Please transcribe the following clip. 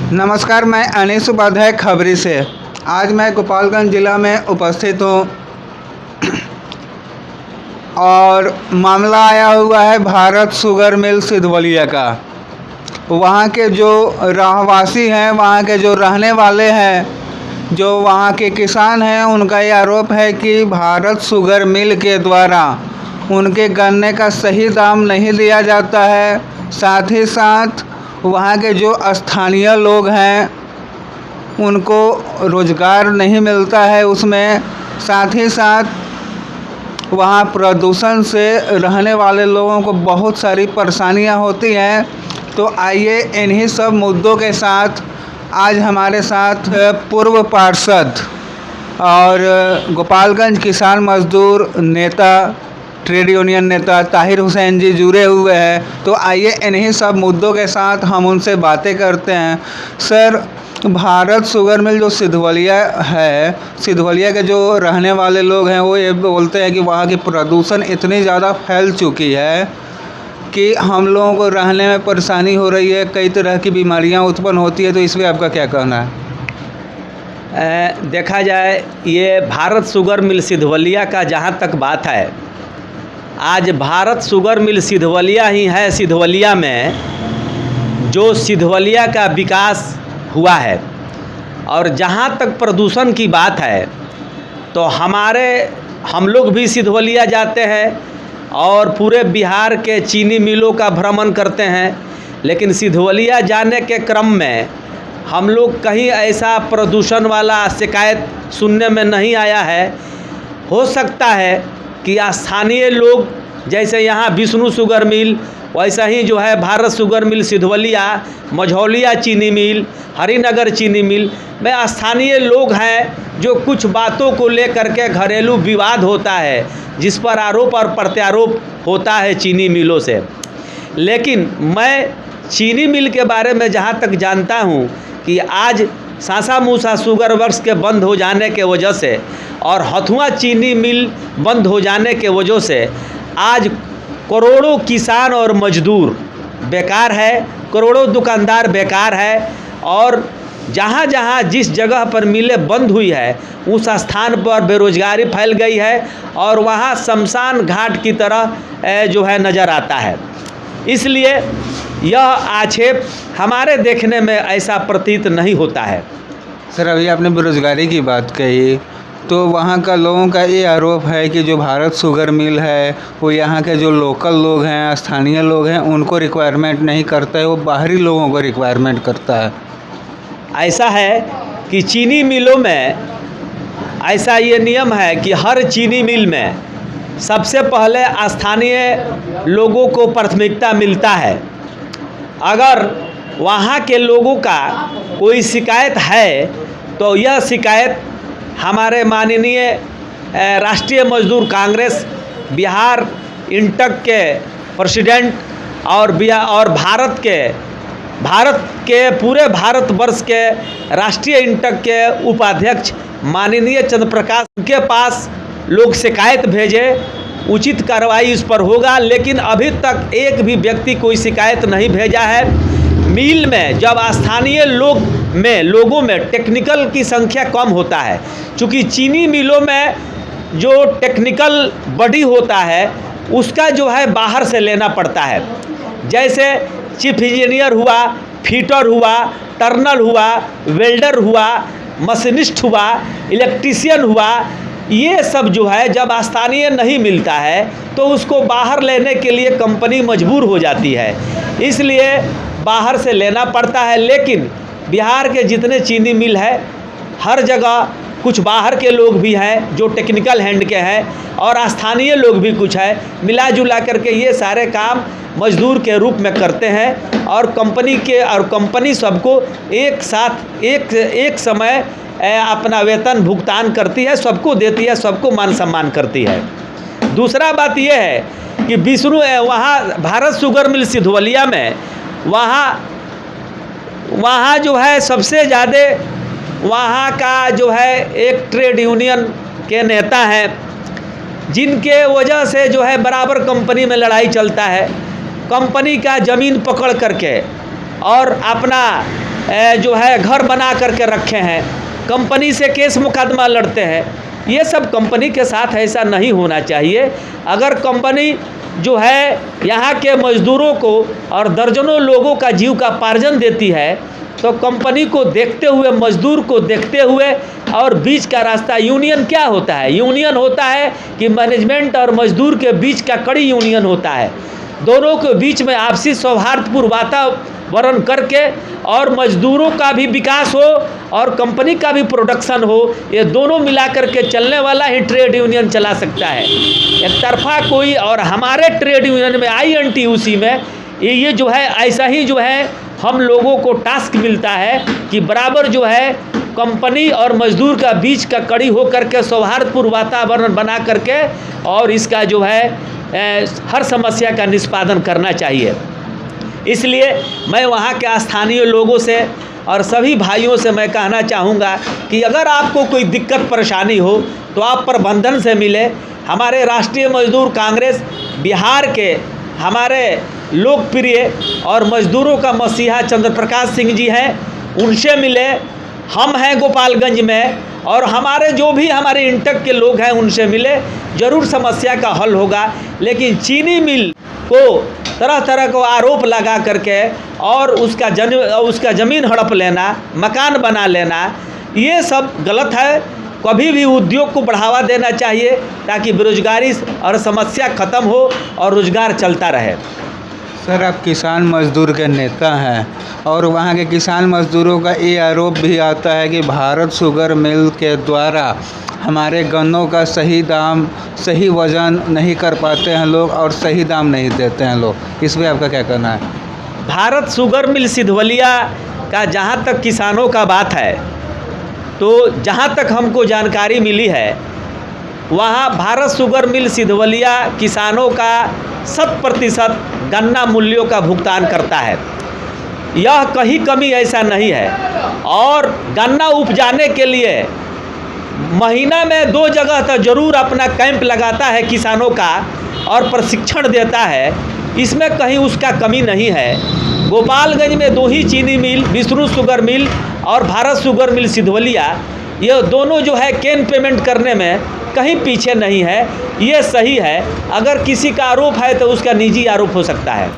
नमस्कार, मैं अनीस उपाध्याय खबरी से। आज मैं गोपालगंज ज़िला में उपस्थित हूँ और मामला आया हुआ है भारत शुगर मिल सिधवलिया का। वहाँ के जो रहवासी हैं, वहाँ के जो रहने वाले हैं, जो वहाँ के किसान हैं, उनका ये आरोप है कि भारत शुगर मिल के द्वारा उनके गन्ने का सही दाम नहीं दिया जाता है। साथ ही साथ वहाँ के जो स्थानीय लोग हैं उनको रोज़गार नहीं मिलता है उसमें। साथ ही साथ वहाँ प्रदूषण से रहने वाले लोगों को बहुत सारी परेशानियाँ होती हैं। तो आइए इन्हीं सब मुद्दों के साथ आज हमारे साथ पूर्व पार्षद और गोपालगंज किसान मजदूर नेता, ट्रेड यूनियन नेता ताहिर हुसैन जी जुड़े हुए हैं। तो आइए इन्हीं सब मुद्दों के साथ हम उनसे बातें करते हैं। सर, भारत शुगर मिल जो सिधवलिया है, सिधवलिया के जो रहने वाले लोग हैं वो ये बोलते हैं कि वहाँ की प्रदूषण इतनी ज़्यादा फैल चुकी है कि हम लोगों को रहने में परेशानी हो रही है, कई तरह की बीमारियाँ उत्पन्न होती है। तो इस पर आपका क्या कहना है? देखा जाए, ये भारत शुगर मिल सिधवलिया का जहाँ तक बात है, आज भारत शुगर मिल सिधवलिया ही है। सिधवलिया में जो सिधवलिया का विकास हुआ है, और जहाँ तक प्रदूषण की बात है तो हम लोग भी सिधवलिया जाते हैं और पूरे बिहार के चीनी मिलों का भ्रमण करते हैं। लेकिन सिधवलिया जाने के क्रम में हम लोग कहीं ऐसा प्रदूषण वाला शिकायत सुनने में नहीं आया है। हो सकता है कि स्थानीय लोग, जैसे यहाँ विष्णु शुगर मिल, वैसा ही जो है भारत शुगर मिल सिधवलिया, मझौलिया चीनी मिल, हरिनगर चीनी मिल में स्थानीय लोग हैं जो कुछ बातों को लेकर के घरेलू विवाद होता है, जिस पर आरोप और प्रत्यारोप होता है चीनी मिलों से। लेकिन मैं चीनी मिल के बारे में जहाँ तक जानता हूँ कि आज सासा मूसा शुगर वर्क्स के बंद हो जाने के वजह से और हथुआ चीनी मिल बंद हो जाने के वजह से आज करोड़ों किसान और मजदूर बेकार है, करोड़ों दुकानदार बेकार है। और जहाँ जहाँ जिस जगह पर मिलें बंद हुई है, उस स्थान पर बेरोजगारी फैल गई है और वहाँ शमशान घाट की तरह जो है नज़र आता है। इसलिए यह आक्षेप हमारे देखने में ऐसा प्रतीत नहीं होता है। सर, अभी आपने बेरोजगारी की बात कही, तो वहाँ का लोगों का ये आरोप है कि जो भारत शुगर मिल है वो यहाँ के जो लोकल लोग हैं, स्थानीय लोग हैं, उनको रिक्वायरमेंट नहीं करता है, वो बाहरी लोगों को रिक्वायरमेंट करता है। ऐसा है कि चीनी मिलों में ऐसा ये नियम है कि हर चीनी मिल में सबसे पहले स्थानीय लोगों को प्राथमिकता मिलता है। अगर वहाँ के लोगों का कोई शिकायत है तो यह शिकायत हमारे माननीय राष्ट्रीय मजदूर कांग्रेस, बिहार इंटक के प्रेसिडेंट और भारत के पूरे भारतवर्ष के राष्ट्रीय इंटक के उपाध्यक्ष माननीय चंद्र प्रकाश के पास लोग शिकायत भेजे, उचित कार्रवाई इस पर होगा। लेकिन अभी तक एक भी व्यक्ति कोई शिकायत नहीं भेजा है। मिल में जब स्थानीय लोगों में टेक्निकल की संख्या कम होता है, चूँकि चीनी मिलों में जो टेक्निकल बॉडी होता है उसका जो है बाहर से लेना पड़ता है। जैसे चीफ इंजीनियर हुआ, फिटर हुआ, टर्नल हुआ, वेल्डर हुआ, मशीनिस्ट हुआ, इलेक्ट्रीशियन हुआ, ये सब जो है जब स्थानीय नहीं मिलता है तो उसको बाहर लेने के लिए कंपनी मजबूर हो जाती है, इसलिए बाहर से लेना पड़ता है। लेकिन बिहार के जितने चीनी मिल है, हर जगह कुछ बाहर के लोग भी हैं जो टेक्निकल हैंड के हैं और स्थानीय लोग भी कुछ है, मिला जुला करके ये सारे काम मजदूर के रूप में करते हैं। और कंपनी सबको एक साथ एक समय अपना वेतन भुगतान करती है, सबको देती है, सबको मान सम्मान करती है। दूसरा बात यह है कि वहाँ भारत शुगर मिल सिधवलिया में वहाँ जो है सबसे ज़्यादा वहाँ का जो है एक ट्रेड यूनियन के नेता हैं, जिनके वजह से जो है बराबर कंपनी में लड़ाई चलता है। कंपनी का ज़मीन पकड़ करके और अपना जो है घर बना करके रखे हैं, कंपनी से केस मुकदमा लड़ते हैं। ये सब कंपनी के साथ ऐसा नहीं होना चाहिए। अगर कंपनी जो है यहाँ के मज़दूरों को और दर्जनों लोगों का जीविकोपार्जन देती है, तो कंपनी को देखते हुए, मज़दूर को देखते हुए, और बीच का रास्ता यूनियन क्या होता है? यूनियन होता है कि मैनेजमेंट और मज़दूर के बीच का कड़ी यूनियन होता है। दोनों के बीच में आपसी सौहार्दपूर्ण वातावरण करके और मज़दूरों का भी विकास हो और कंपनी का भी प्रोडक्शन हो, ये दोनों मिला करके चलने वाला ही ट्रेड यूनियन चला सकता है। एक तरफा कोई, और हमारे ट्रेड यूनियन में INTUC में ये जो है ऐसा ही जो है हम लोगों को टास्क मिलता है कि बराबर जो है कंपनी और मज़दूर का बीच का कड़ी हो करके सौहार्दपूर्ण वातावरण बना करके और इसका जो है हर समस्या का निष्पादन करना चाहिए। इसलिए मैं वहाँ के स्थानीय लोगों से और सभी भाइयों से मैं कहना चाहूँगा कि अगर आपको कोई दिक्कत परेशानी हो तो आप प्रबंधन से मिले। हमारे राष्ट्रीय मजदूर कांग्रेस बिहार के हमारे लोकप्रिय और मज़दूरों का मसीहा चंद्र प्रकाश सिंह जी हैं, उनसे मिले। हम हैं गोपालगंज में, और हमारे जो भी हमारे इंटक के लोग हैं उनसे मिले, ज़रूर समस्या का हल होगा। लेकिन चीनी मिल को तरह तरह को आरोप लगा करके और उसका ज़मीन हड़प लेना, मकान बना लेना, ये सब गलत है। कभी भी उद्योग को बढ़ावा देना चाहिए ताकि बेरोजगारी और समस्या ख़त्म हो और रोज़गार चलता रहे। सर, आप किसान मजदूर के नेता हैं और वहाँ के किसान मजदूरों का ये आरोप भी आता है कि भारत शुगर मिल के द्वारा हमारे गन्नों का सही दाम, सही वज़न नहीं कर पाते हैं लोग और सही दाम नहीं देते हैं लोग। इस पर आपका क्या कहना है? भारत शुगर मिल सिधवलिया का जहाँ तक किसानों का बात है, तो जहाँ तक हमको जानकारी मिली है, वहाँ भारत शुगर मिल सिधवलिया किसानों का 100% गन्ना मूल्यों का भुगतान करता है। यह कहीं कमी ऐसा नहीं है। और गन्ना उपजाने के लिए महीना में 2 जगह तो ज़रूर अपना कैंप लगाता है किसानों का और प्रशिक्षण देता है। इसमें कहीं उसका कमी नहीं है। गोपालगंज में 2 ही चीनी मिल, विष्णु शुगर मिल और भारत शुगर मिल सिधवलिया, ये दोनों जो है कैन पेमेंट करने में कहीं पीछे नहीं है। ये सही है। अगर किसी का आरोप है तो उसका निजी आरोप हो सकता है।